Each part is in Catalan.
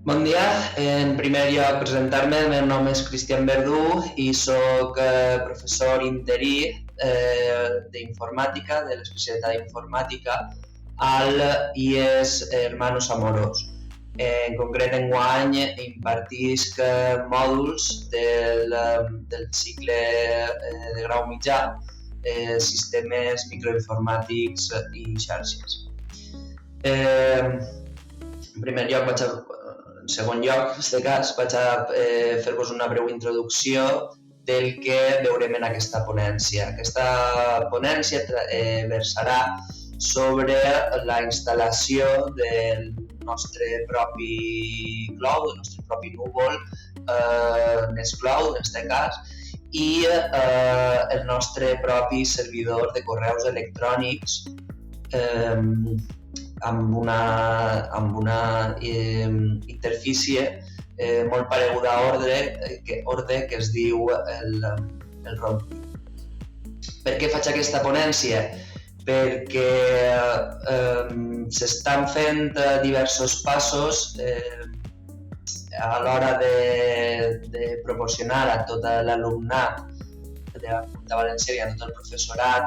Bon dia, en primer lloc presentar-me, el meu nom és Cristian Verdú i soc professor interí d'informàtica, de l'especialitat d'informàtica al IES Hermanos Amorós. En concret, enguany impartisc mòduls del cicle de grau mitjà, sistemes microinformàtics i xarxes. En segon lloc, en aquest cas, vaig a fer-vos una breu introducció del que veurem en aquesta ponència. Aquesta ponència versarà sobre la instal·lació del nostre propi cloud, del nostre propi núvol, Nextcloud en aquest cas, i el nostre propi servidor de correus electrònics amb una interfície molt pareguda a Orde que es diu el Ronquí. Per què faig aquesta ponència? Perquè s'estan fent diversos passos a l'hora de proporcionar a tot l'alumnat de la Comunitat Valenciana i a tot el professorat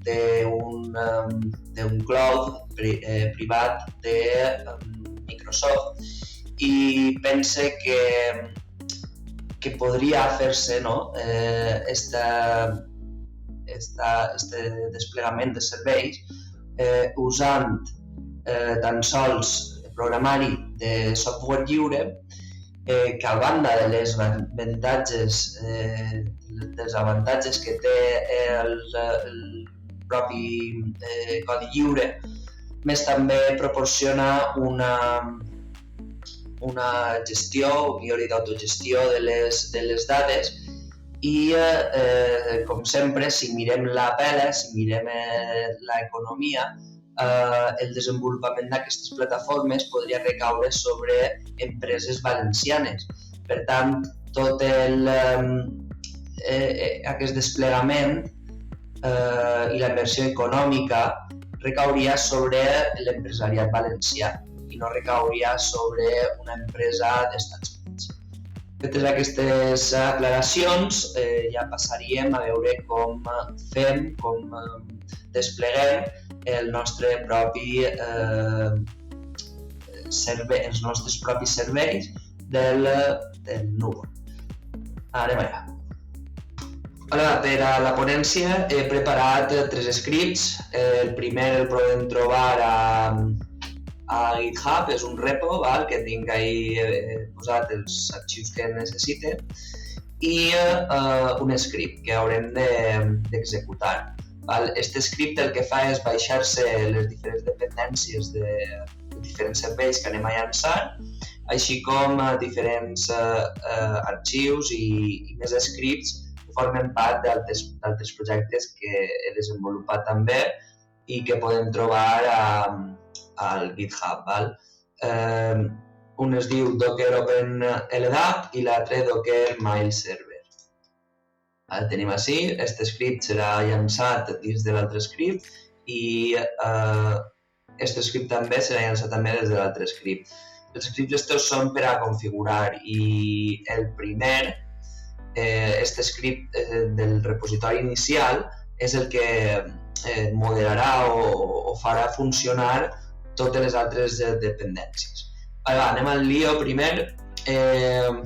d'un cloud privat de Microsoft, i pense que podria fer-se este desplegament de serveis usant tan sols programari de software lliure, que a banda de les dels avantatges que té el propi codi lliure, més també proporciona una gestió, o millor dit, autogestió de les dades i, com sempre, si mirem la pela, si mirem l'economia, el desenvolupament d'aquestes plataformes podria recaure sobre empreses valencianes. Per tant, tot aquest desplegament i la inversió econòmica recauria sobre l'empresariat valencià i no recauria sobre una empresa d'Estats Units. Fetes aquestes aclaracions, ja passaríem a veure com fem, com despleguem els nostres propis serveis del núvol. Anem allà. Per a la ponència he preparat 3 scripts. El primer el podem trobar a GitHub, és un repo que tinc ahí posat els arxius que necessite, i un script que haurem d'executar. Este script el que fa és baixar-se les diferents dependències de diferents serveis que anem a llançar, així com diferents arxius i més scripts que formen part d'altres projectes que he desenvolupat també i que podem trobar al GitHub. Un es diu Docker Open LDAP i l'altre Docker Mail Server. El tenim així, aquest script serà llançat dins de l'altre script i aquest script també serà llançat també des de l'altre script. Els scripts estos són per a configurar i el primer, aquest script del repositori inicial, és el que moderarà o farà funcionar totes les altres dependències. Anem al lío primer. Hem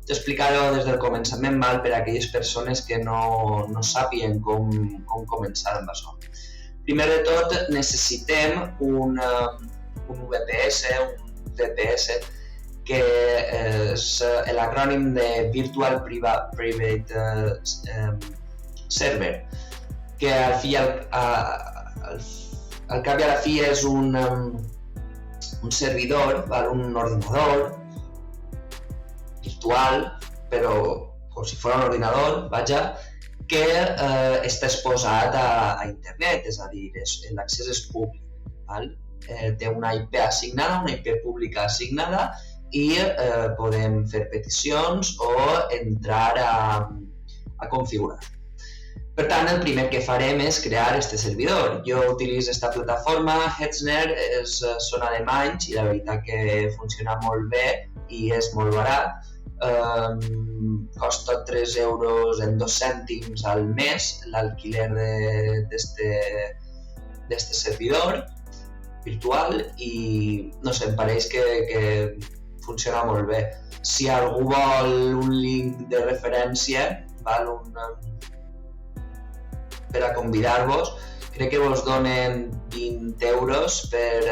d'explicar-ho des del començament per a aquelles persones que no sàpiguen com començar amb això. Primer de tot necessitem un VPS, que és l'acrònim de Virtual Private Server, que al cap i a la fi és un servidor, un ordinador virtual, però com si fos un ordinador, que està exposat a internet, és a dir, l'accés és públic. Té una IP assignada, una IP pública assignada, i podem fer peticions o entrar a configurar. Per tant, el primer que farem és crear aquest servidor. Jo utilitzo aquesta plataforma, Hetzner, són alemanys i la veritat que funciona molt bé i és molt barat. Costa 3 euros en 2 cèntims al mes l'alquiler d'este servidor virtual i no sé, em pareix que funciona molt bé. Si algú vol un link de referència, val, per a convidar-vos, crec que vos donen 20 euros per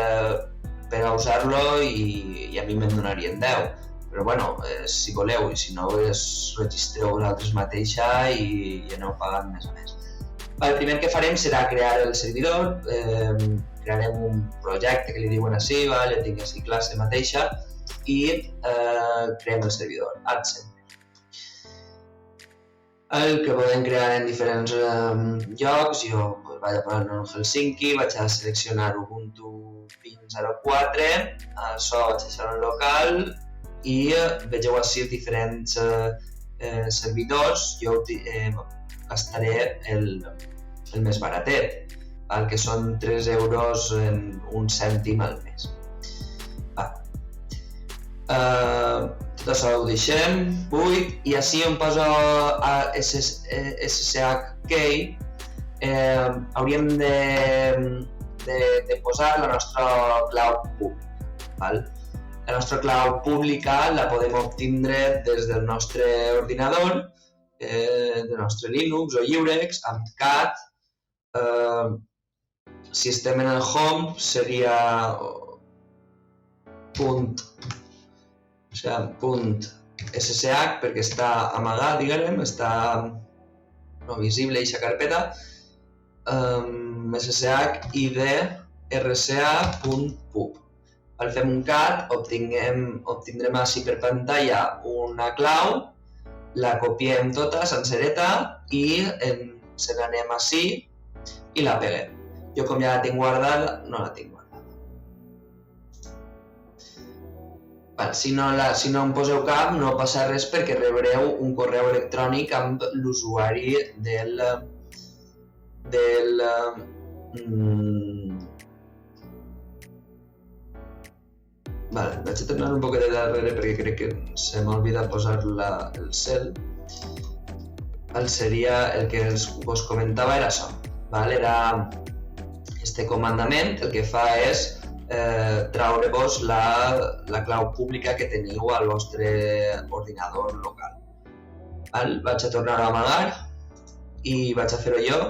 a usar-lo i a mi me'n donarien 10. Però bueno, si voleu i si no, registreu vosaltres mateixa i aneu pagant més a més. El primer que farem serà crear el servidor, crearem un projecte que li diuen així, jo tinc així classe mateixa i creem el servidor, AdSense. El que podem crear en diferents llocs, jo vaig a posar-lo en Helsinki, vaig a seleccionar Ubuntu 20.04, això vaig a deixar en local i vegeu així els diferents servidors, jo gastaré el més baratet, que són 3 euros en 1 cèntim al mes. Tot això ho deixem, buit, i així em poso a SSH key. Hauríem de posar la nostra clau pública. La nostra clau pública la podem obtindre des del nostre ordinador, del nostre Linux o Urex, amb cat. Si estem en el home seria .ssh perquè està amagat, diguem, està no visible aquesta carpeta, ssh id rca.pub. Fem un cat, obtindrem així per pantalla una clau, la copiem tota, sencereta, i se n'anem així i la peguem. Jo com ja la tinc guardada, no la tinc guardada. Si no en poseu cap, no passa res perquè rebreu un correu electrònic amb l'usuari vaig a tornar un poc de darrere perquè crec que se m'ha oblidat posar el cel. El que vos comentava era això. Era este comandament, el que fa és traure-vos la clau pública que teniu al vostre ordinador local. Vaig a tornar a amagar i vaig a fer-ho jo.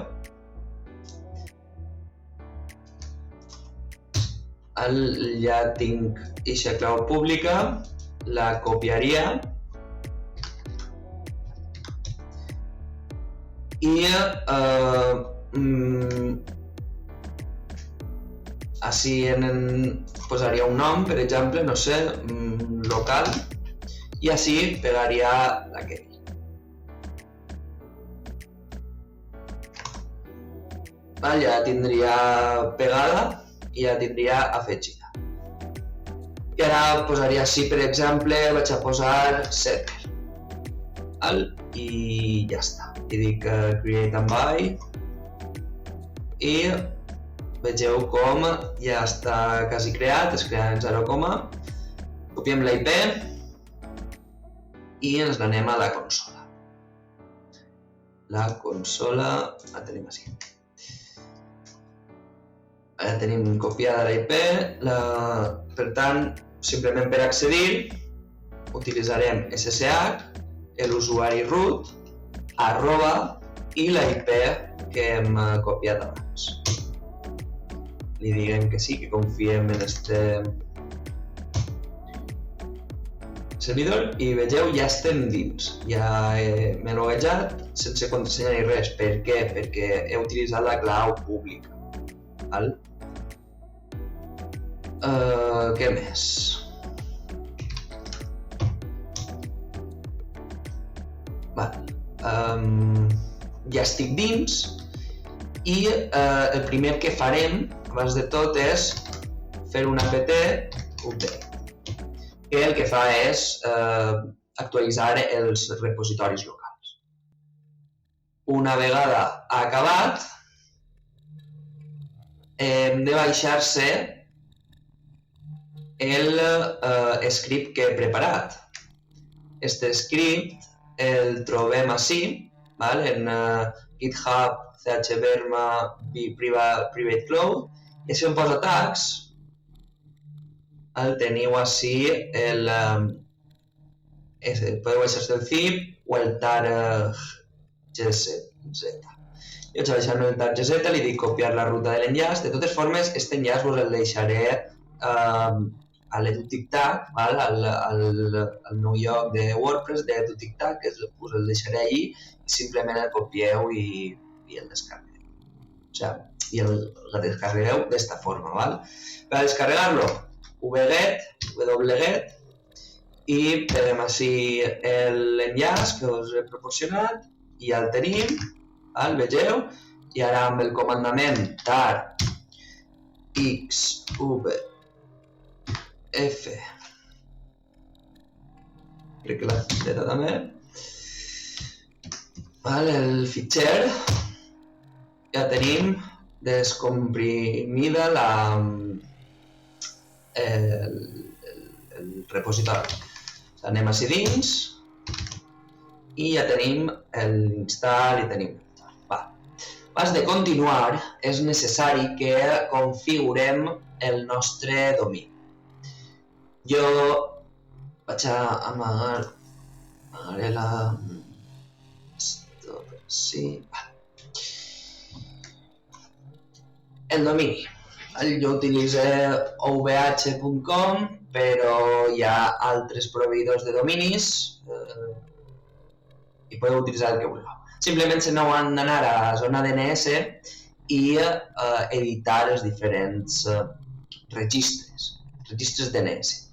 Ja tinc aquesta clau pública, la copiaria i així posaria un nom, per exemple, no sé, local, i així pegaria la key. Ja la tindria pegada i ja tindria afegida. I ara posaria així, per exemple, vaig a posar server. I ja està. I dic create and buy i vegeu com ja està quasi creat, es crea en 0, copiem la IP i ens n'anem a la consola. La consola la tenim així. Ara tenim copiada la IP, per tant, simplement per accedir utilitzarem SSH, l'usuari root, arroba i la IP que hem copiat abans. Li diguem que sí, que confiem en este servidor i vegeu, ja estem dins. Ja m'he loguejat sense contrasenya ni res. Per què? Perquè he utilitzat la clau pública. Què més? Ja estic dins i el primer que farem abans de tot és fer un apt update, que el que fa és actualitzar els repositoris locals. una vegada acabat, hem de baixar-se el script que he preparat. Este script el trobem ací, en GitHub chverma private cloud, i si on posa tags, teniu ací podeu baixar-se el zip o el tag gz. Jo vaig baixar-me el tag gz, li dic copiar la ruta de l'enllaç. De totes formes, aquest enllaç us el deixaré a l'EduTicTac, al meu lloc de WordPress d'EduTicTac, us el deixaré allí i simplement el copieu i el descarregueu. I el descarregueu d'esta forma. Per descarregar-lo, wget, i peguem ací l'enllaç que us he proporcionat i el tenim, vegeu, i ara amb el comandament tar xvf, crec que la Z també, el fitxer, ja tenim descomprimida el repositori. Anem ací dins i ja tenim l'install i tenim tot. Abans de continuar, és necessari que configurem el nostre domini. Jo vaig a amagaré la... El domini. Jo utilitzo ovh.com, però hi ha altres proveïdors de dominis i podeu utilitzar el que vulgueu. Simplement se n'heu d'anar a la zona DNS i editar els diferents registres DNS.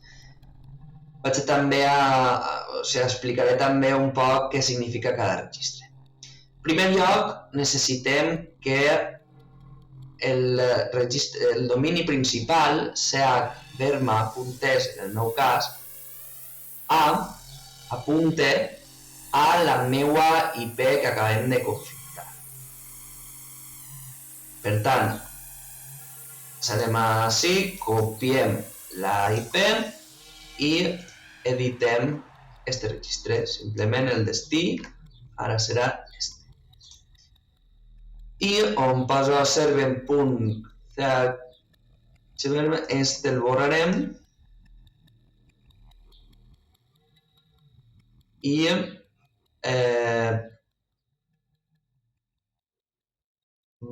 Explicaré també un poc què significa cada registre. En primer lloc, necessitem que el domini principal, chverma.es, en el meu cas, apunte a la meva IP que acabem de configurar. Per tant, anem ací, copiem la IP i editem aquest registre. Simplement el destí ara serà este. I on posa server.chverma, este el borrarem i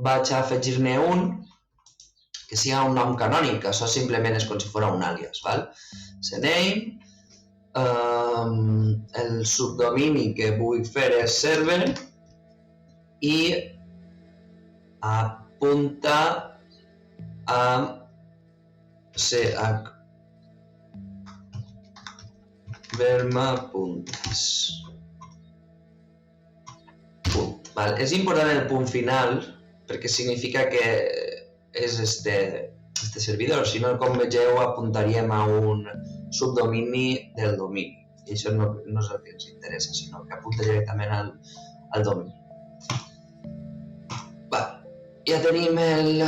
vaig a afegir-ne un que sigui un nom canònic, això simplement és com si fos un àlies. Cname, el subdomini que vull fer és server i apunta a chverma.es. És important el punt final perquè significa que és este servidor, si no, com vegeu, apuntaríem a un subdomini del domini. I això no és el que ens interessa, sinó que apunta directament al domini. Ja tenim el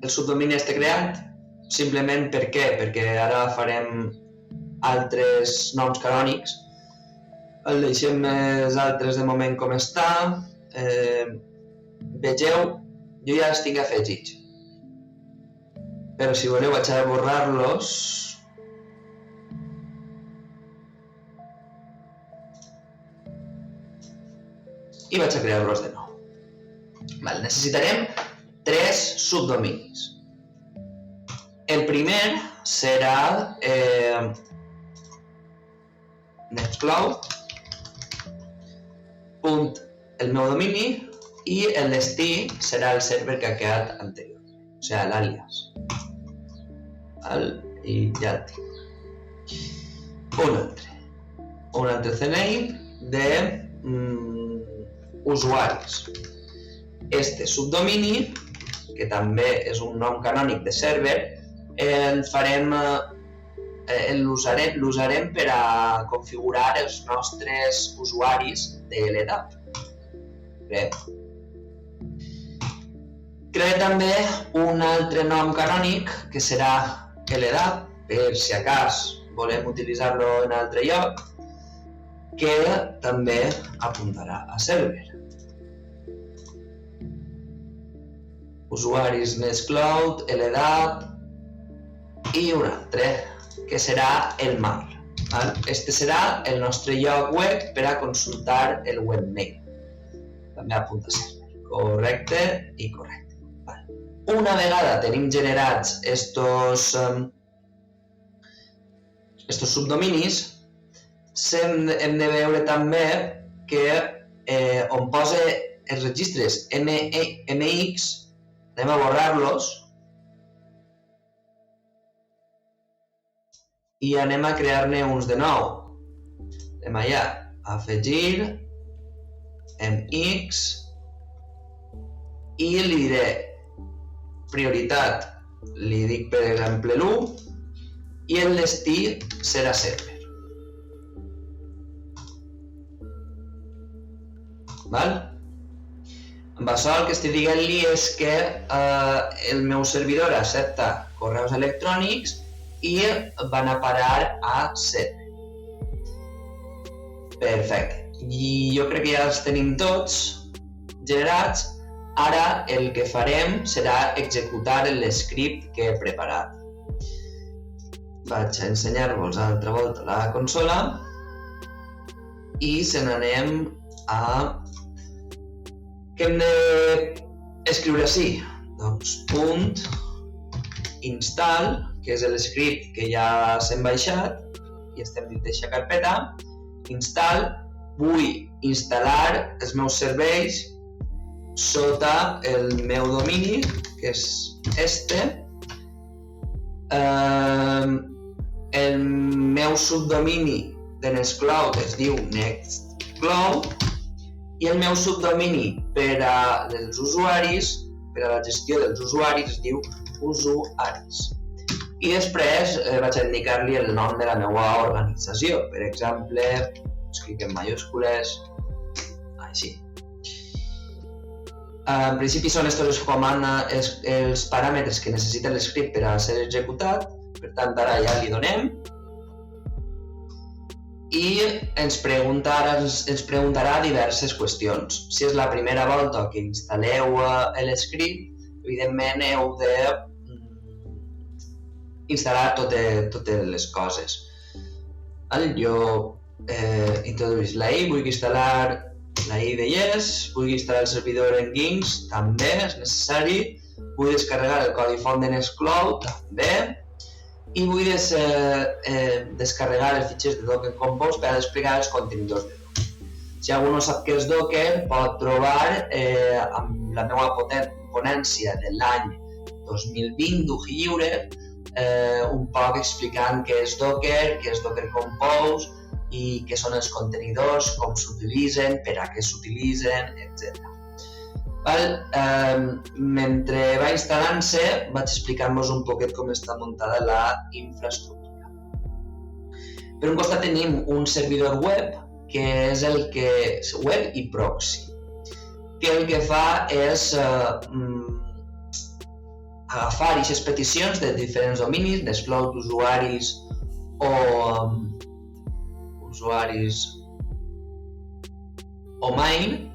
subdomini este creat. Simplement per què? Perquè ara farem altres noms canònics. El deixem els altres de moment com està. Vegeu, jo ja els tinc afegits. Però si voleu vaig a borrar-los. I vaig a crear-los de nou. Necessitarem 3 subdominis. El primer serà Nextcloud, el meu domini, i el destí serà el server que ha quedat anterior, o sigui, l'àlies. I ja el tinc. Un altre CNAME de usuaris. Este subdomini, que també és un nom canònic de server, el farem l'usarem per a configurar els nostres usuaris de LDAP. Bé. Crea també un altre nom canònic que serà LDAP, per si a cas volem utilitzar-lo en altre lloc, que també apuntarà a server. Usuaris Nextcloud, LDAP i un altre, que serà el MAR. Este serà el nostre lloc web per a consultar el webmail. També apunta a server. Correcte i correcte. Una vegada tenim generats estos subdominis, hem de veure també que on posa els registres MX, anem a borrar-los i anem a crear-ne uns de nou. Anem allà, afegir, MX, i li diré prioritat, li dic per exemple l'1, i el destí serà server. Val? Amb això el que estic dient-li és que el meu servidor accepta correus electrònics i van a parar a server. Perfecte. I jo crec que ja els tenim tots generats. Ara el que farem serà executar l'script que he preparat. Vaig a ensenyar-vos altra volta la consola i se n'anem a... Què hem d'escriure així? Doncs punt install, que és l'script que ja s'hem baixat i estem dins d'eixa carpeta. Install, vull instal·lar els meus serveis sota el meu domini, que és este. El meu subdomini de Nextcloud es diu Nextcloud i el meu subdomini per als usuaris, per a la gestió dels usuaris, es diu usuaris. I després vaig a indicar-li el nom de la meva organització. Per exemple, escric en majúscules, així. En principi són aquests els paràmetres que necessita l'script per a ser executat, per tant ara ja li donem i ens preguntarà diverses qüestions. Si és la primera volta que instal·leu l'script, evidentment heu de instal·lar totes les coses. Jo introduïsc la I, vull instal·lar la I de Yes, vull instal·lar el servidor en Nginx, també és necessari, vull descarregar el codi font de Nextcloud, també, i vull descarregar els fitxers de Docker Compose per a desplegar els contenidors de Docker. Si algú no sap què és Docker, pot trobar amb la meva ponència de l'any 2020 d'UGI Lliure un poc explicant què és Docker Compose i què són els contenidors, com s'utilitzen, per a què s'utilitzen, etc. Mentre va instal·lant-se, vaig explicar-vos un poquet com està muntada la infraestructura. Per un costat tenim un servidor web, que és web i proxy, que el que fa és agafar aquestes peticions de diferents dominis, Nextcloud, usuaris o mail,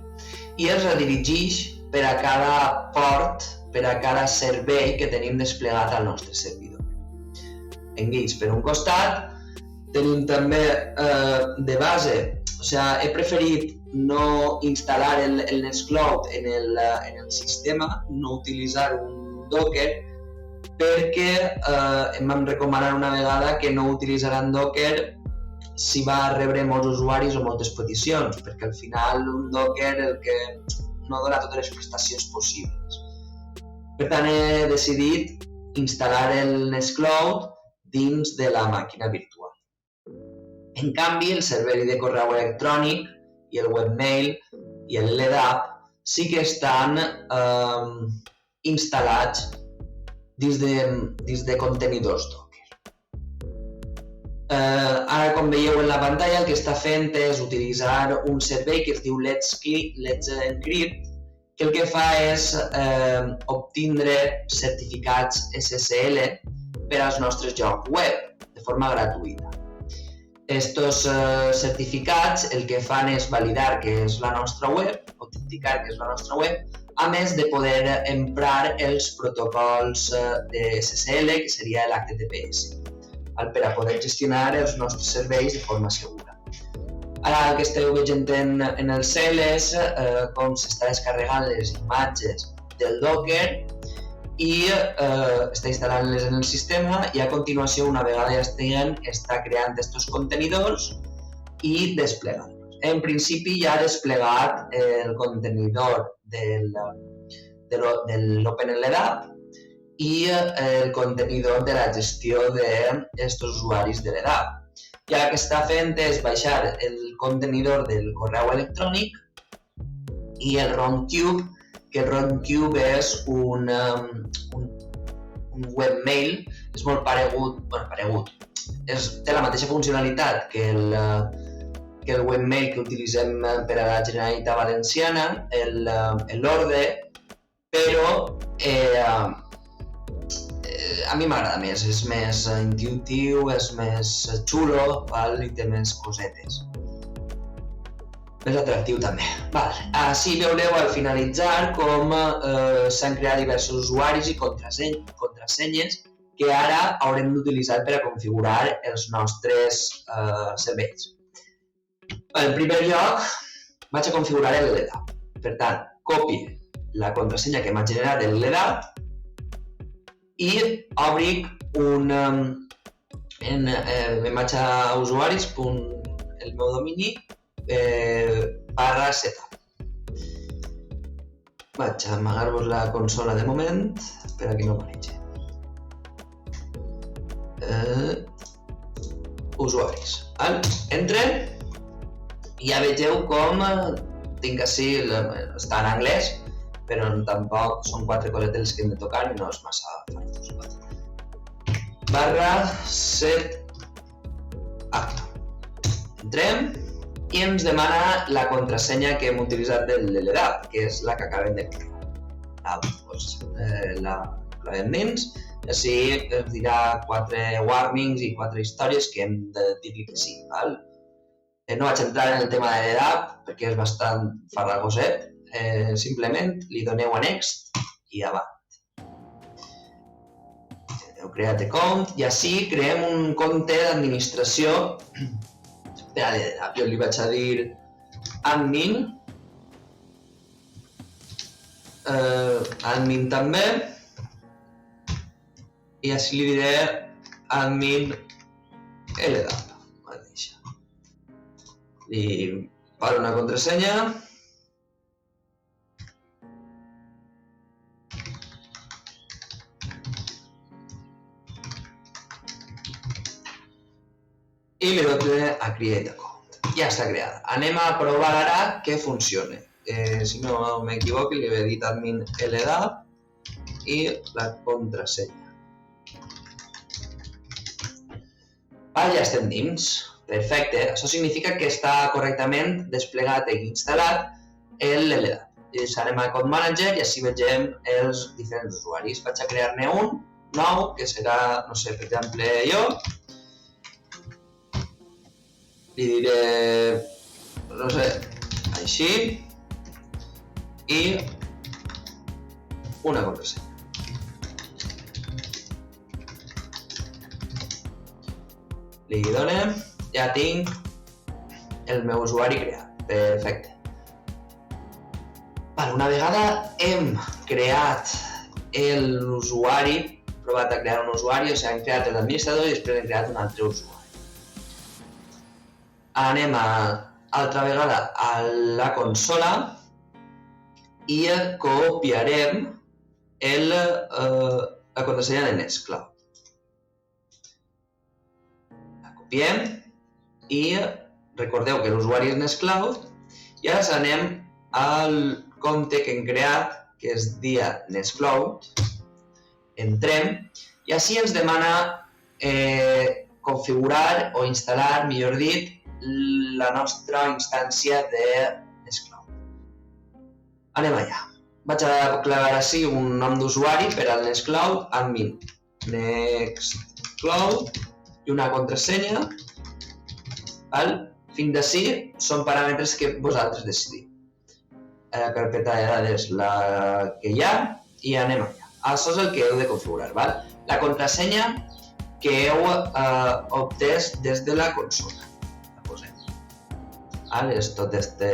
i els redirigeix per a cada port, per a cada servei que tenim desplegat al nostre servidor. En Nginx, per un costat, tenim també de base, he preferit no instal·lar el Nextcloud en el sistema, no utilitzar un Docker, perquè em van recomanar una vegada que no utilitzaran Docker si va rebre molts usuaris o moltes peticions, perquè al final un Docker el que no dona totes les prestacions possibles. Per tant, he decidit instal·lar el Nextcloud dins de la màquina virtual. En canvi, el servei de correu electrònic i el webmail i el LDAP sí que estan instal·lats dins de contenidors Docker. Ara, com veieu en la pantalla, el que està fent és utilitzar un servei que es diu Let's Encrypt, que el que fa és obtindre certificats SSL per als nostres jocs web de forma gratuïta. Estos certificats el que fan és validar que és la nostra web, autenticar que és la nostra web, a més de poder emprar els protocols de SSL, que seria l'HTTPS, per a poder gestionar els nostres serveis de forma segura. Ara el que esteu veient en el cel és com s'està descarregant les imatges del Docker i està instal·lant-les en el sistema i a continuació, una vegada ja estiguen, està creant aquests contenidors i desplegant-los. En principi ja ha desplegat el contenidor de l'OpenLDAP i el contenidor de la gestió d'aquests usuaris de l'EDAP. I ara el que està fent és baixar el contenidor del correu electrònic i el RunTube, que el RunTube és un webmail, és molt paregut, té la mateixa funcionalitat que el webmail que utilitzem per a la Generalitat Valenciana, l'Orde, però a mi m'agrada més, és més intuitiu, és més xulo i té més cosetes. Més atractiu també. Així veureu al finalitzar com s'han creat diversos usuaris i contrasenyes que ara haurem d'utilitzar per a configurar els nostres serveis. En primer lloc, vaig a configurar el LDAP. Per tant, copio la contrasenya que m'ha generat el LDAP i obric me'n vaig a usuaris, el meu domini, /setup. Vaig a amagar-vos la consola de moment per a que no apareixi. Usuaris. Entre i ja vegeu com tinc així, està en anglès, però tampoc són 4 cosetes que hem de tocar i no és massa farfus. /setup. Entrem i ens demana la contrasenya que hem utilitzat de l'LDAP, que és la que acabem de crear. La clavem dins, així ens dirà 4 warnings i 4 històries que hem de dir-li que sí. No vaig entrar en el tema de l'LDAP perquè és bastant farragoset, simplement li doneu a Next i avant. Heu creat el compte i així creem un compte d'administració per a l'LDAP. Jo li vaig a dir admin, admin també, i així li diré admin LDAP. Li paro una contrasenya i li dono a create account. Ja està creada. Anem a provar ara que funcione. Si no m'equivoco, li he dit admin LDAP i la contrasenya. Ja estem dins. Perfecte. Això significa que està correctament desplegat i instal·lat l'LDAP. Anem a Account Manager i així vegem els diferents usuaris. Vaig a crear-ne un nou, que serà, no sé, per exemple, jo. Li diré, no sé, així, i una contrasenya. Li donem, ja tinc el meu usuari creat. Perfecte. Una vegada hem creat l'usuari, provat a crear un usuari, o sigui, hem creat l'administrador i després hem creat un altre usuari. Anem altra vegada a la consola i copiarem la contrasenya de Nextcloud. La copiem i recordeu que l'usuari és Nextcloud i ara anem al compte que hem creat, que es dia Nextcloud. Entrem i així ens demana configurar o instal·lar, millor dit, la nostra instància de Nextcloud. Anem allà. Vaig a clavar així un nom d'usuari per al Nextcloud, admin Nextcloud i una contrasenya. Fins d'ací són paràmetres que vosaltres decidiu. La carpeta de dades la que hi ha i anem allà. Això és el que heu de configurar. La contrasenya que heu obtès des de la consola. La posem. És tot este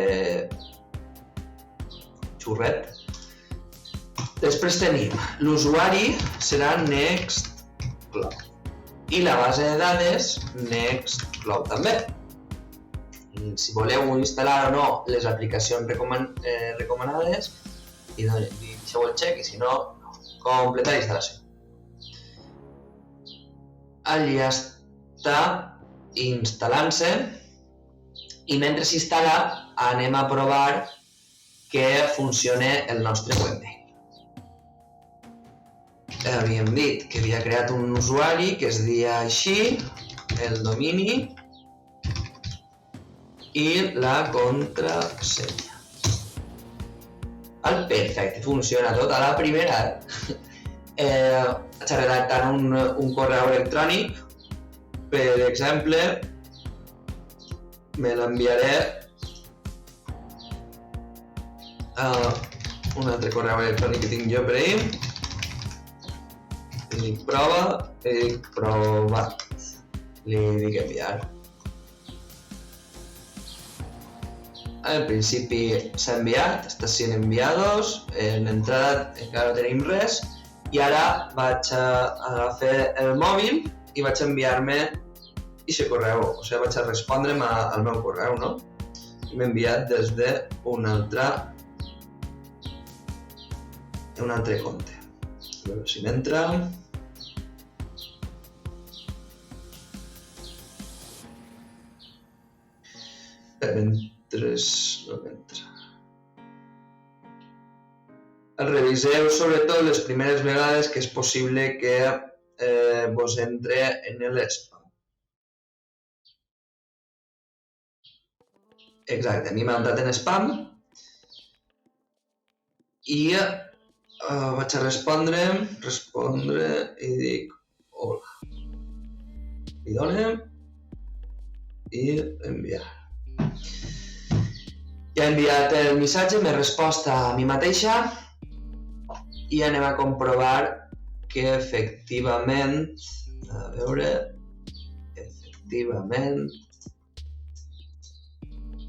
xurret. Després tenim l'usuari serà Nextcloud i la base de dades Nextcloud també. Si voleu instal·lar o no les aplicacions recomanades, deixeu el check i si no, completar la instal·lació. Ja està instal·lant-se i mentre s'instal·la anem a provar que funcioni el nostre webmail. Havíem dit que havia creat un usuari que es deia així, el domini i la contrasenya. Perfecte, funciona tot a la primera. Vaig a redactar un correu electrònic, per exemple, me l'enviaré a un altre correu electrònic que tinc jo per ahir. Li dic prova, li dic provat, li dic enviar. Al principi s'ha enviat, està sent enviados, en entrada encara no tenim res i ara vaig a agafar el mòbil i vaig a enviar-me aquest correu, o sigui, vaig a respondre'm al meu correu, no? I m'he enviat des d'un altre compte. A veure si m'entra. No m'entra. Reviseu sobretot les primeres vegades que és possible que vos entre en l'spam. Exacte, a mi m'ha entrat en spam i vaig a respondre i dic hola. Li donem i enviar. Ja he enviat el missatge, m'he respost a mi mateixa i anem a comprovar que efectivament,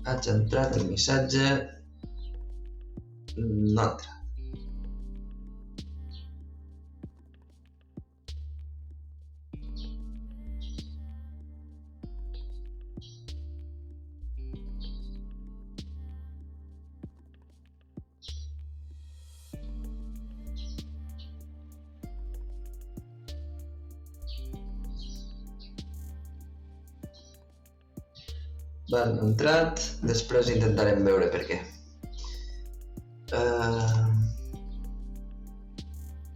haig entrat el missatge, no ha entrat. No ha entrat, després intentarem veure per què.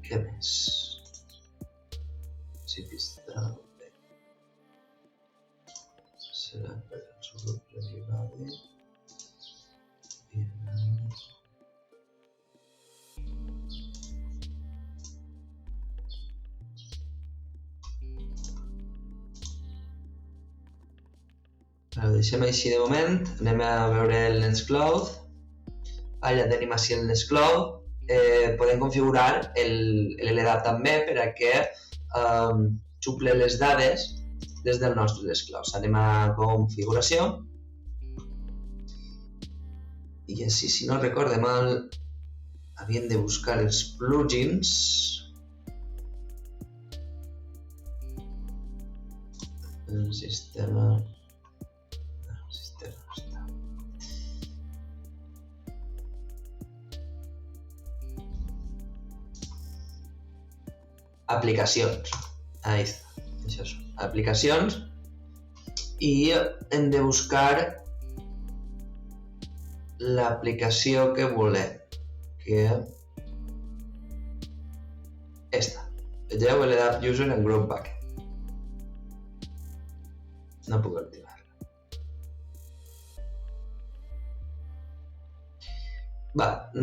Què més? Si està bé. Serà per el seu grup privado. Ho deixem així de moment, anem a veure el Nextcloud. Ja tenim així el Nextcloud. Podem configurar l'LDAP també per a que xuple les dades des del nostre Nextcloud. Anem a configuració. I així, si no recorde mal, havíem de buscar els plugins. El sistema... Aplicacions. Ahí està. Això és. Aplicacions. I hem de buscar l'aplicació que volem. Que... Esta. Vegeu LDAP User and Group Bucket. No puc activar-la.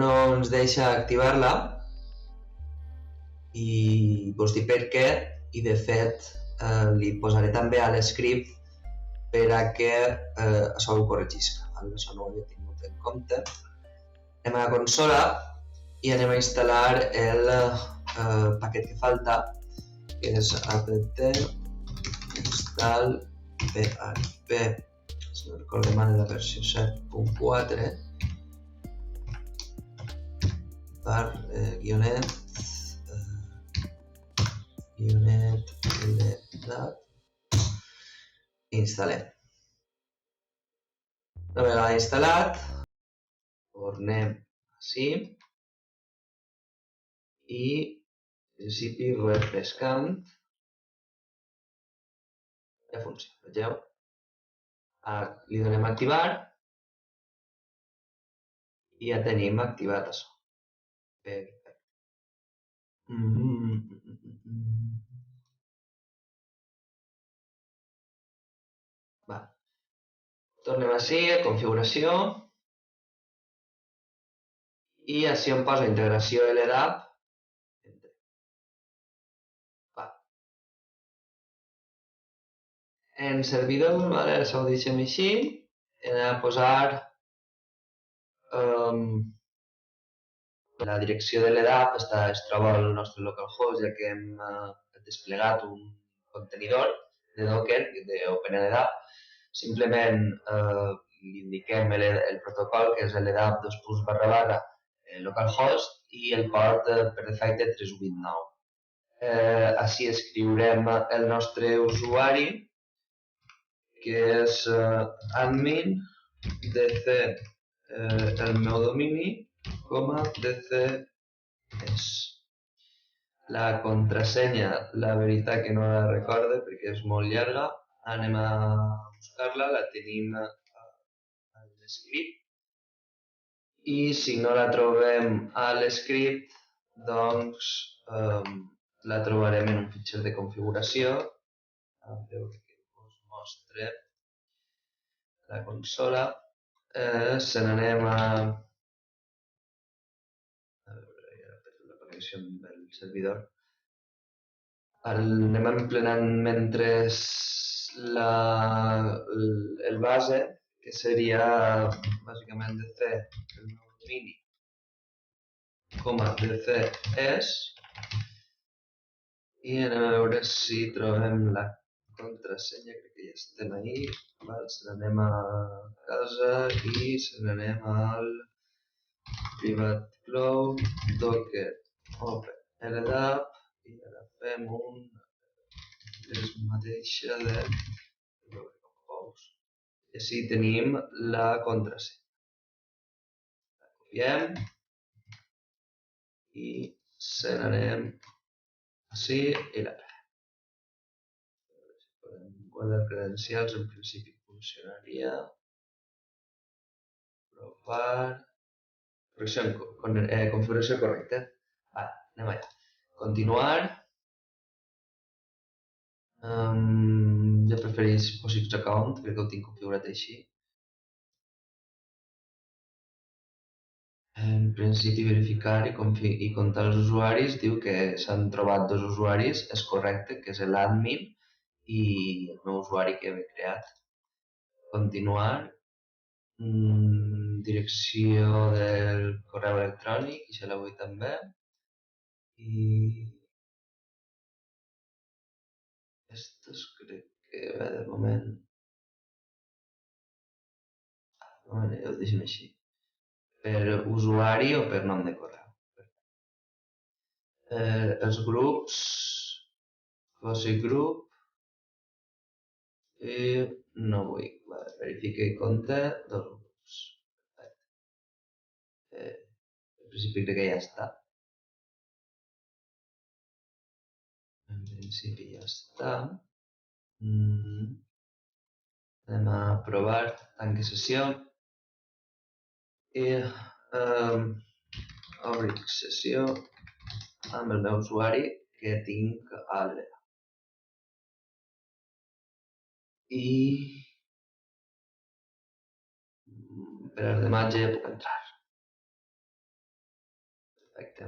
No ens deixa activar-la i us dic per què, i de fet li posaré també a l'script per a que això ho corregisca. Això no ho havia tingut en compte. Anem a la consola i anem a instal·lar el paquet que falta, que és apt install php, si no recordo mal, de la versió 7.4 per guionet ldat instal·lem. Una vegada instal·lat, tornem així i en principi refrescant ja funciona, vegeu? Li donem a activar i ja tenim activat això. Perfecte. Tornem així, a configuració, i així on posa integració LDAP. En servidor, això ho deixem així, anem a posar la direcció de l'EDAP es troba al nostre localhost, ja que hem desplegat un contenidor de Docker d'OpenLDAP. Simplement li indiquem el protocol, que és l'EDAP localhost i el port per defecte 3129. Així escriurem el nostre usuari, que és admin dc el meu domini dcs. La contrasenya, la veritat que no la recorde perquè és molt llarga. Anem a buscar-la, la tenim a l'script. I si no la trobem a l'script, doncs la trobarem en un fitxer de configuració. A veure que us mostre la consola. Se n'anem a veure, la connexió amb el servidor. Anem emplenant mentre el base, que seria bàsicament dc el meu domini dcs, i anem a veure si trobem la contrasenya, crec que ja estem ahí. Se n'anem a casa i se n'anem al private cloud docker open ldap i ara fem les mateixa de i així tenim la contrasenya. La copiem i se n'anem així i la pegem. Si podem guardar credencials, en principi funcionaria. Provar. Configuració correcta. Anem allà. Continuar. Jo prefereix POSIX account, crec que ho tinc configurat així. En principi verificar i comptar els usuaris, diu que s'han trobat 2 usuaris, és correcte, que és l'admin i el meu usuari que he creat. Continuar. Direcció del correu electrònic, això la vull també. I aquestes crec que de moment ho deixem així. Per usuari o per nom de correu. Els grups, POSIX group, i no vull. Verifica i compte 2 grups. En principi crec que ja està. En principi ja està. Anem a provar, tanque sessió. I obrir sessió amb el meu usuari que tinc a l'EDA. i per als demás ja puc entrar. Perfecte.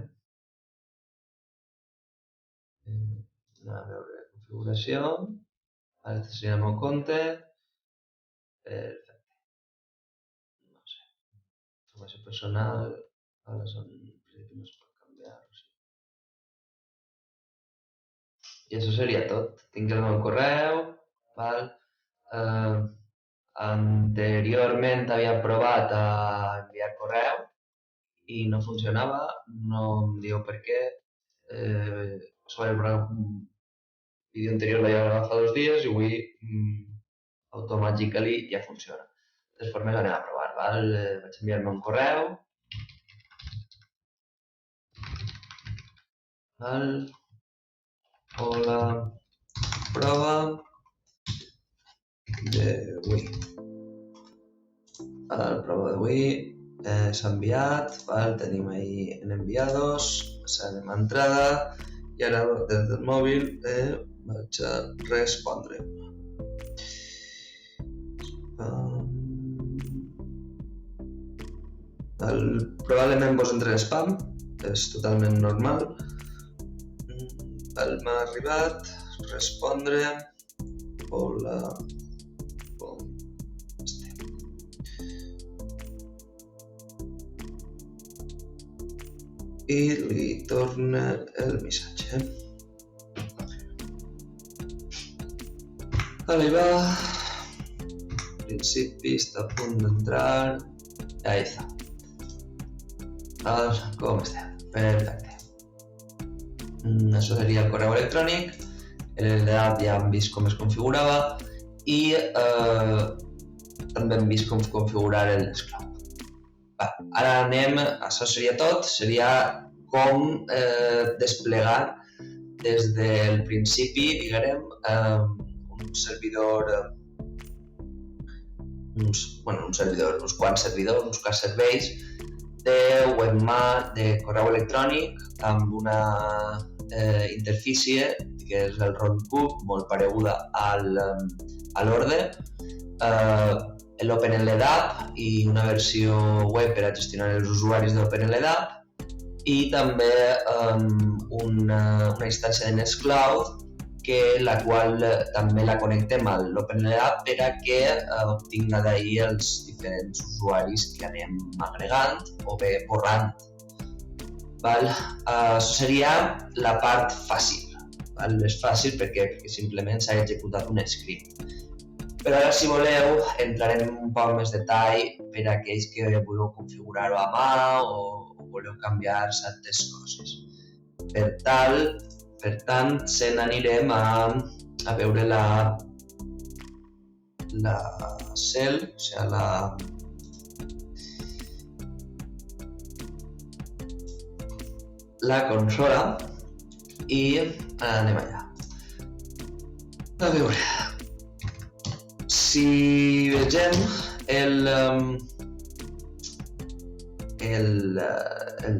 Anem a veure configuració. Aquest seria el meu compte. Perfecte. No sé. Informació personal. Ara són... no es pot canviar. I això seria tot. Tinc el meu correu. Val? Anteriorment havia provat a enviar correu i no funcionava, no em diu per què. Sobre el vídeo anterior vaig gravar fa 2 dies i avui automàticament ja funciona. De totes formes anem a provar, val? Vaig enviar-me un correu. Val? Hola, prova d'avui. La prova d'avui s'ha enviat, val? Tenim ahí en enviados, passarem a entrada i ara des del mòbil vaig a respondre. Probablement vos entre spam, és totalment normal. M'ha arribat, respondre, hola, com estem? I li torna el missatge. Ahí va, en principi està a punt d'entrar, ahí està. Com estem? Perfecte. Això seria el correu electrònic, l'app ja hem vist com es configurava i també hem vist com configurar l'esclau. Ara anem, això seria tot, seria com desplegar des del principi, diguem, un servidor, uns quants serveis de webmail, de correu electrònic amb una interfície que és el Runbook, molt pareguda a l'Orde, l'OpenLDAP i una versió web per a gestionar els usuaris d'OpenLDAP i també una instància de Nextcloud la qual també la connectem a l'OpenLDAP per a que obtinga d'ahir els diferents usuaris que anem agregant o bé borrant. Això seria la part fàcil. És fàcil perquè simplement s'ha executat un script. Però ara, si voleu, entrarem en un poc més detall per a aquells que voleu configurar-ho a mà o voleu canviar certes coses. Per tant, se n'anirem a veure la cel, o sigui, la consola i anem allà. A veure, si vegem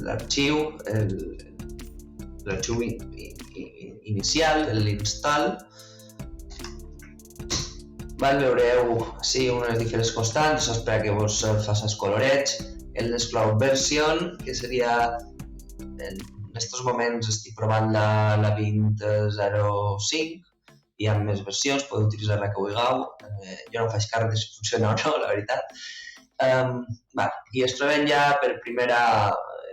l'arxiu inicial, l'install, veureu ací unes diferents constants, això és per a que vos facis colorets, el Nextcloud version, que seria, en aquests moments estic provant la 20.05, hi ha més versions, podeu utilitzar la que vulgueu, jo no faig càrrec de si funciona o no, la veritat. I es troben ja per primera,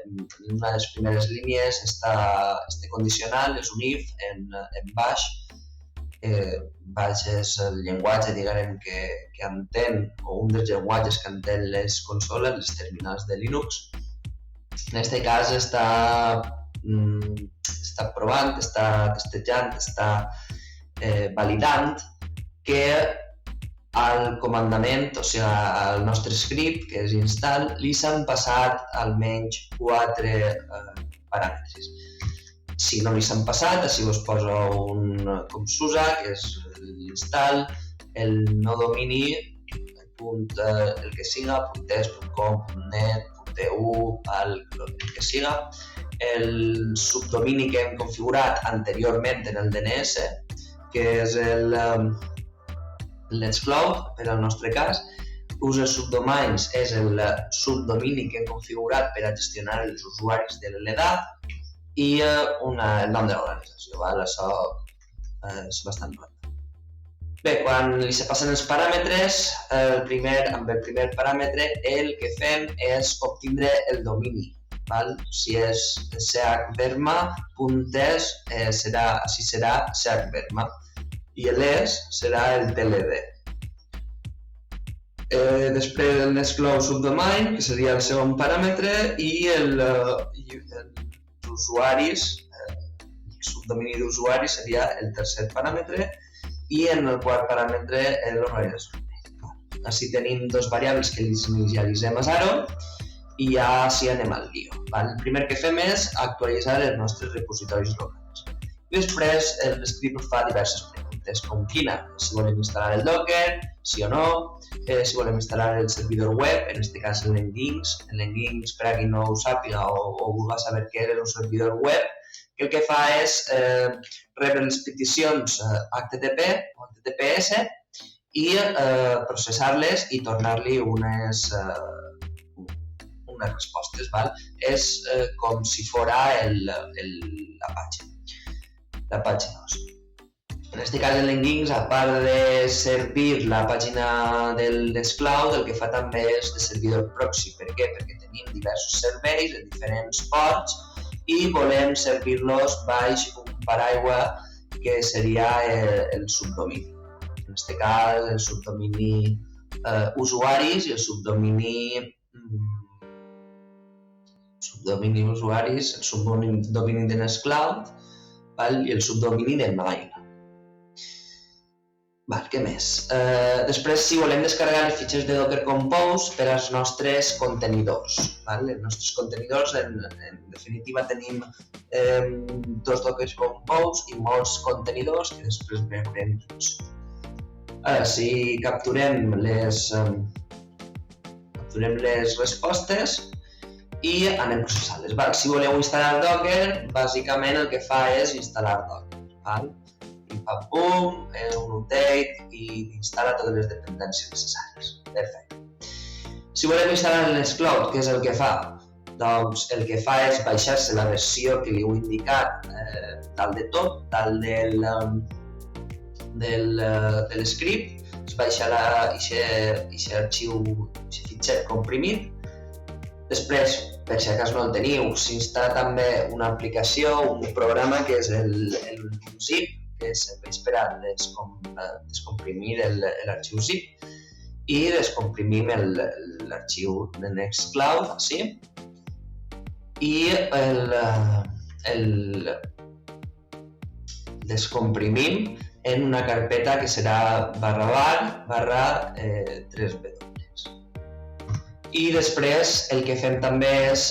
en una de les primeres línies, este condicional és un if en baix. Baix és el llenguatge que entén, o un dels llenguatges que entén les consoles, les terminals de Linux. En aquest cas està provant, està testejant, està validant que al comandament, o sigui, al nostre script, que és install, li s'han passat almenys 4 paràmetres. Si no li s'han passat, així us poso com s'usa, que és l'install, el no domini, el que siga, .es, .com, .net, .eu, el que siga, el subdomini que hem configurat anteriorment en el DNS, que és Nextcloud, per al nostre cas. User subdomains és el subdomini que hem configurat per a gestionar els usuaris de l'edat i el nom de l'organització. Això és bastant normal. Bé, quan li se passen els paràmetres, amb el primer paràmetre el que fem és obtindre el domini. Si és chverma.es, així serà chverma, i l'es serà el TLD. Després el Nextcloud subdomain, que seria el segon paràmetre, i els usuaris, el subdomini d'usuari seria el tercer paràmetre, i en el quart paràmetre l'organització. Així tenim dos variables que els inicialitzem a 0 i ja així anem al lío. El primer que fem és actualitzar els nostres repositoris locals. I després l'script fa diverses preguntes, com quina, si volem instal·lar el Docker, sí o no, si volem instal·lar el servidor web, en aquest cas el Nginx. El Nginx, per a qui no ho sàpiga o vulgui saber què és un servidor web, que el que fa és rebre les peticions HTTP o HTTPS i processar-les i tornar-li unes respostes. És com si fora l'Apache 2. En aquest cas, el Nginx, a part de servir la pàgina del Nextcloud, el que fa també és de servidor proxy. Per què? Perquè tenim diversos serveis en diferents ports i volem servir-los baix un paraigua que seria el subdomini. En aquest cas, el subdomini usuaris i el subdomini usuaris, el subdomini de Nextcloud i el subdomini de mail. Què més? Després, si volem descarregar els fitxers de Docker Compose per als nostres contenidors. Els nostres contenidors, en definitiva, tenim dos Docker Compose i molts contenidors que després veurem quins són. Ara, si capturem les respostes i anem a processar-les. Si voleu instal·lar Docker, bàsicament el que fa és instal·lar Docker. Pum, un update i instal·la totes les dependències necessàries. Perfecte. Si volem instal·lar el Nextcloud, què és el que fa? Doncs el que fa és baixar-se la versió que li heu indicat dalt de tot, dalt del script, es baixarà aquest arxiu, aquest fitxer comprimit. Després, per si acas no el teniu, s'instal·la també una aplicació, un programa que és el zip, que serveix per a descomprimir l'arxiu zip i descomprimim l'arxiu de Nextcloud, així, i el descomprimim en una carpeta que serà /var/3w. I després el que fem també és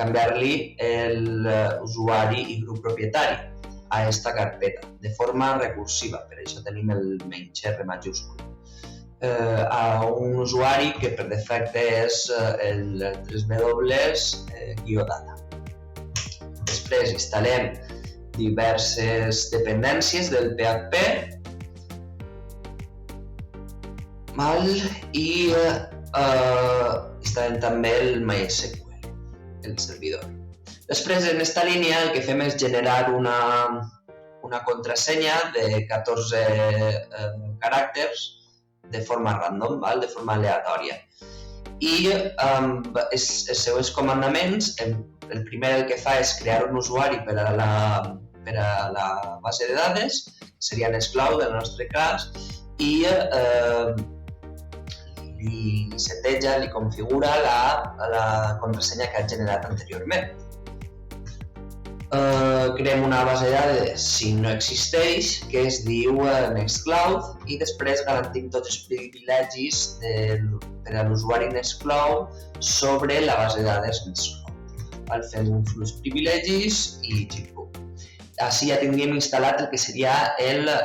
canviar-li l'usuari i grup propietari a aquesta carpeta, de forma recursiva, per això tenim el -r majúscul. A un usuari que per defecte és el 3w-data. Després instal·lem diverses dependències del PHP i instal·lem també el MySQL, el servidor. Després, en aquesta línia, el que fem és generar una contrasenya de 14 caràcters de forma random, de forma aleatòria. I els següents comandaments, el primer el que fa és crear un usuari per a la base de dades, seria Nextcloud en el nostre cas, i li seteja, li configura la contrasenya que ha generat anteriorment. Creem una base de dades si no existeix, que es diu Nextcloud, i després garantim tots els privilegis per a l'usuari Nextcloud sobre la base de dades Nextcloud. Fem un flux privilegis i xip-pum. Així ja tindríem instal·lat el que seria la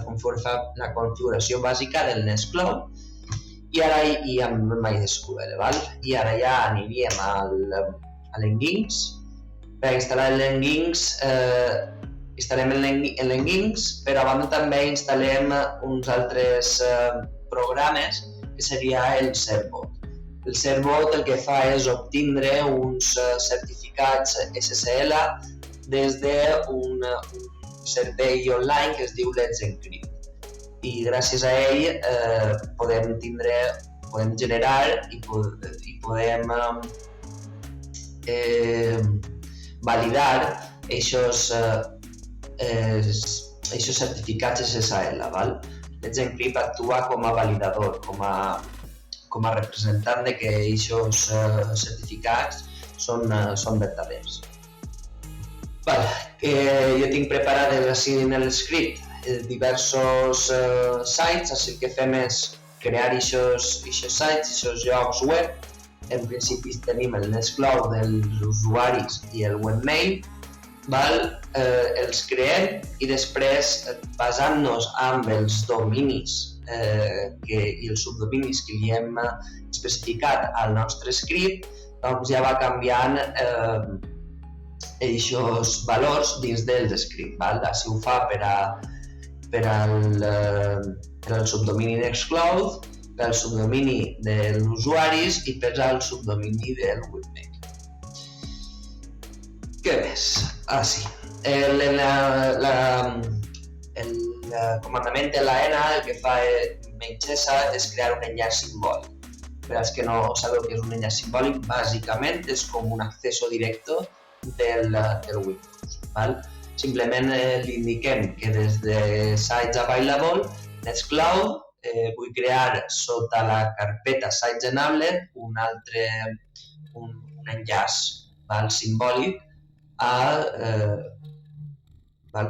configuració bàsica del Nextcloud i amb el MySQL. I ara ja aniríem a l'Nginx. Per instal·lar el Nginx instal·lem l'Nginx, però a banda també instal·lem uns altres programes que seria el Certbot. El Certbot el que fa és obtindre uns certificats SSL des d'un servei online que es diu Let's Encrypt. I gràcies a ell podem generar i podem validar aquests certificats SSL. Let's Encrypt actua com a validador, com a representant de que aquests certificats són vertaders. Jo tinc preparades així en l'script diversos sites, així que fem és crear aquests sites, aquests llocs web. En principi tenim el Nextcloud dels usuaris i el webmail, els creem i després, basant-nos amb els dominis i els subdominis que li hem especificat al nostre script, doncs ja va canviant aquests valors dins del script. Així ho fa per al subdomini Nextcloud, per al subdomini dels usuaris i per al subdomini del webmail. Què més? Sí. El comandament de l'ENA el que fa és crear un enllaç simbòlic. Per als que no sabeu què és un enllaç simbòlic, bàsicament és com un acceso directo del Windows. Simplement li indiquem que des de Sites Available, Nextcloud, vull crear sota la carpeta Sites Enabled un enllaç simbòlic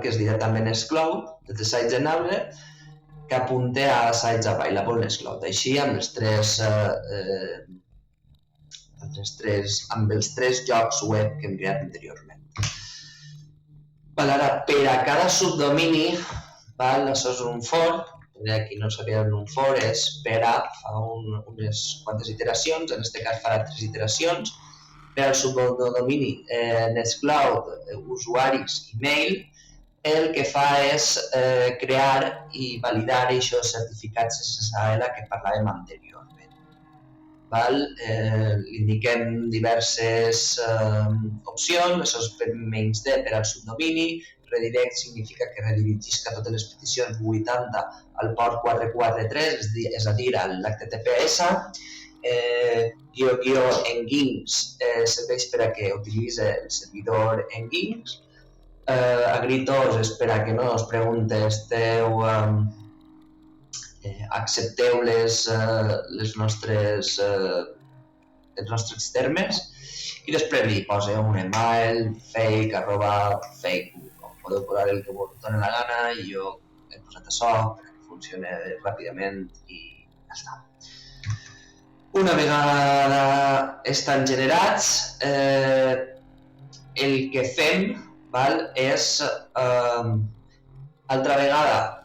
que es dirà també Nextcloud, des de Sites Enabled, que apunta a Sites Available Nextcloud. Així amb els tres llocs web que hem creat anteriorment. Ara, per a cada subdomini, això és un for, aquí no sabia un for, és fa unes quantes iteracions, en aquest cas farà 3 iteracions. Per al subdomini Nextcloud, usuaris i mail, el que fa és crear i validar aquests certificats SSL que parlàvem anteriorment. Li indiquem diverses opcions, menys D per al subdomini, redirect significa que redirigisca totes les peticions 80 al port 443, és a dir, a l'HTTPS. Nginx serveix per a que utilitzi el servidor Nginx. Agritos és per a que no us pregunte accepteu els nostres termes i després li poseu un email fake@fake.com. Podeu posar el que us doni la gana i jo he posat això perquè funcioni ràpidament i ja està. Una vegada estan generats, el que fem és altra vegada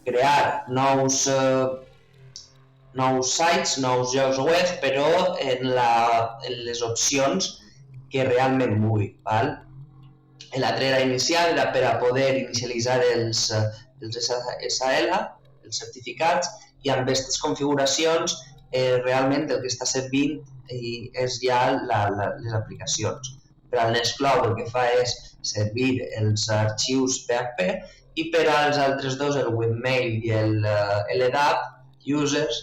crear nous sites, nous llocs web, però en les opcions que realment vull. L'altre era inicial, era per a poder inicialitzar els SSL, els certificats, i amb aquestes configuracions realment el que està servint és ja les aplicacions. Per al Nextcloud el que fa és servir els arxius PHP i per als altres dos, el webmail i l'EDAP users,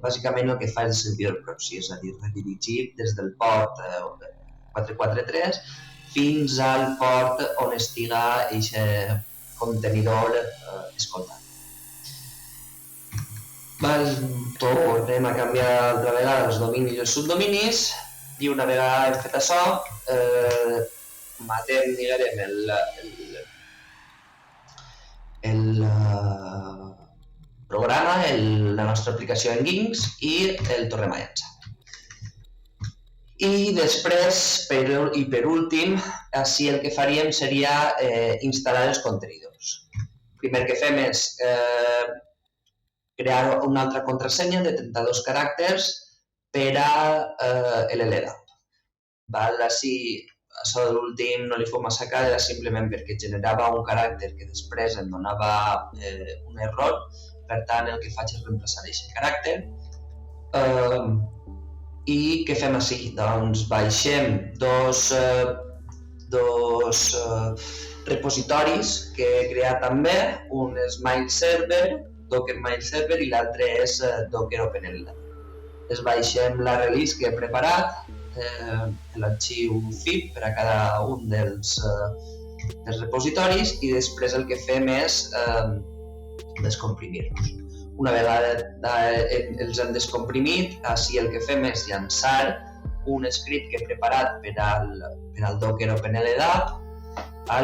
bàsicament el que fa és el servidor proxy, és a dir, redirigir des del port 443 fins al port on estiga aquest contenidor escoltant. Tornem a canviar altra vegada els dominis i els subdominis i una vegada hem fet això, matem, diguem, el programa, la nostra aplicació Nginx i el tornem a llançar. I després, i per últim, així el que faríem seria instal·lar els contenidors. El primer que fem és crear una altra contrasenya de 32 caràcters per a l'LDAP. Així això de l'últim no li fos massa car, era simplement perquè generava un caràcter que després em donava un error, per tant el que faig és reemplaçar aquest caràcter. I què fem així? Doncs baixem dos repositoris que he creat també, un és MailServer, Docker MailServer, i l'altre és Docker OpenLDAP. Es baixem la release que he preparat, l'arxiu zip per a cada un dels repositoris, i després el que fem és descomprimir-los. Una vegada els hem descomprimit, així el que fem és llançar un script que he preparat per al Docker OpenLDAP,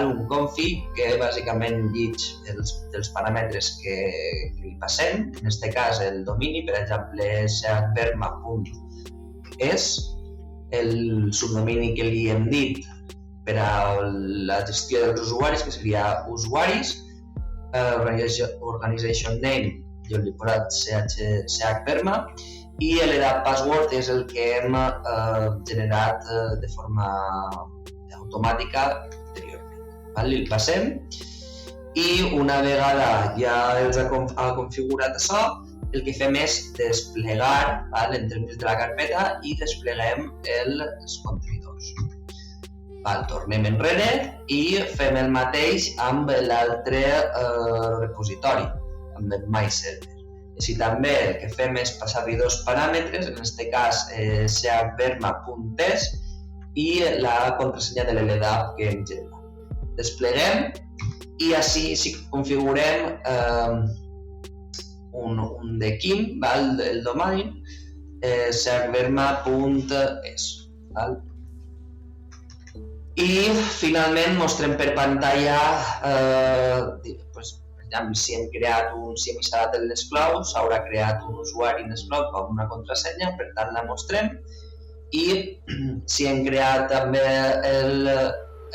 un config que bàsicament llig els paràmetres que li passem, en aquest cas el domini, per exemple, seatverma.es, el subdomini que li hem dit per a la gestió dels usuaris, que seria usuaris, organization name, jo li he posat seatverma, i l'EDAP password és el que hem generat de forma automàtica anteriorment. El passem i una vegada ja els ha configurat això, el que fem és desplegar entremig de la carpeta i despleguem els contenidors. Tornem enrere i fem el mateix amb l'altre repositori, amb el MyServer. Així també el que fem és passar-li dos paràmetres, en aquest cas seatverma.es i la contrasenya de l'LDAP que hem generat. Despleguem i així configurem un DKIM, el domini, seatverma.es. I finalment mostrem per pantalla si hem instal·lat l'Nextcloud, s'haurà creat un usuari Nextcloud amb una contrasenya, per tant la mostrem, i si hem creat també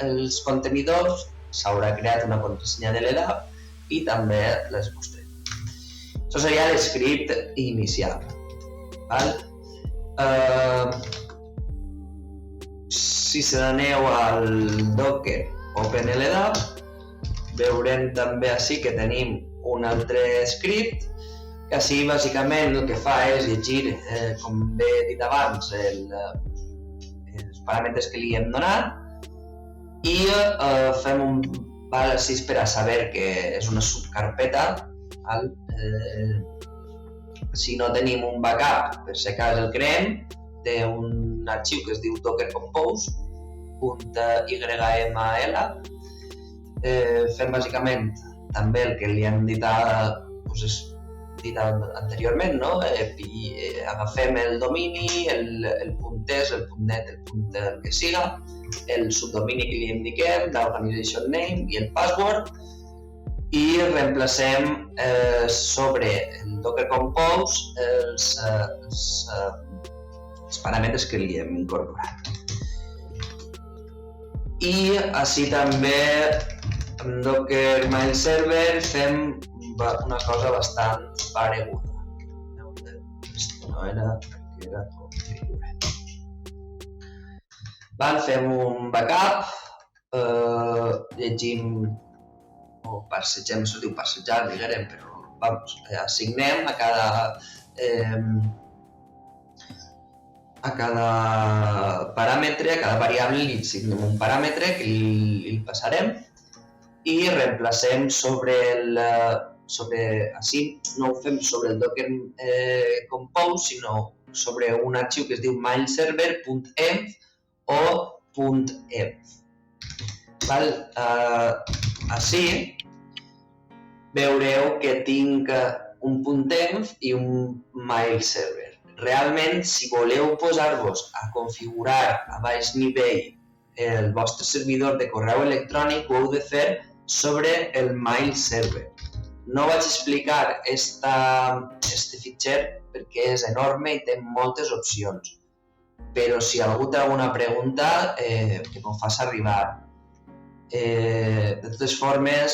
els contenidors, s'haurà creat una contrasenya de l'EDAP i també les mostrem. Això seria l'script inicial. Si se n'aneu al Docker OpenLDAP, veurem també així que tenim un altre script, que així bàsicament el que fa és llegir, com bé he dit abans, els paràmetres que li hem donat, i fem un així per a saber que és una subcarpeta. Si no tenim un backup, per si cas el creem, té un arxiu que es diu dockercompose.yml. Fem bàsicament també el que li hem dit anteriorment, no? Agafem el domini, el .es, el .net, el que siga, el subdomini que li indiquem, l'organization name i el password, i reemplacem sobre el Docker Compose els paràmetres que li hem incorporat. I així també amb Docker MailServer fem una cosa bastant pareguda. No era perquè era configurat. Fem un backup, llegim o passegem, això es diu passejar, diguem, però assignem a cada paràmetre, a cada variable li assignem un paràmetre que li passarem i reemplacem així no ho fem sobre el Docker Compose, sinó sobre un arxiu que es diu mailserver.env o .env. Així veureu que tinc un .env i un mailserver. Realment, si voleu posar-vos a configurar a baix nivell el vostre servidor de correu electrònic, ho heu de fer sobre el MailServer. No vaig explicar este fitxer perquè és enorme i té moltes opcions, però si algú té alguna pregunta, que m'ho faci arribar. De totes formes,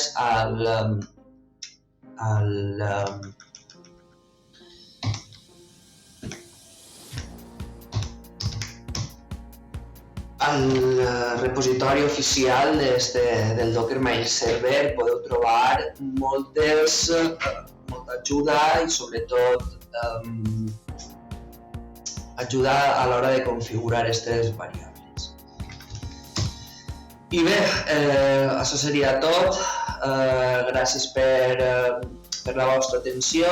al repositori oficial del Docker Mail Server podeu trobar molta ajuda i sobretot ajuda a l'hora de configurar aquestes variables. I bé, això seria tot. Gràcies per la vostra atenció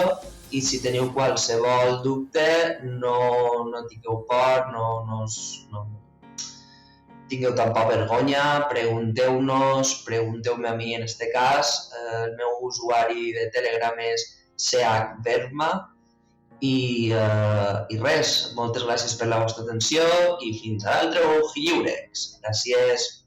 i si teniu qualsevol dubte no tingueu por, no tingueu tampoc vergonya, pregunteu-me a mi en aquest cas. El meu usuari de Telegram és chverma i res, moltes gràcies per la vostra atenció i fins a l'altre lliurex. Gràcies.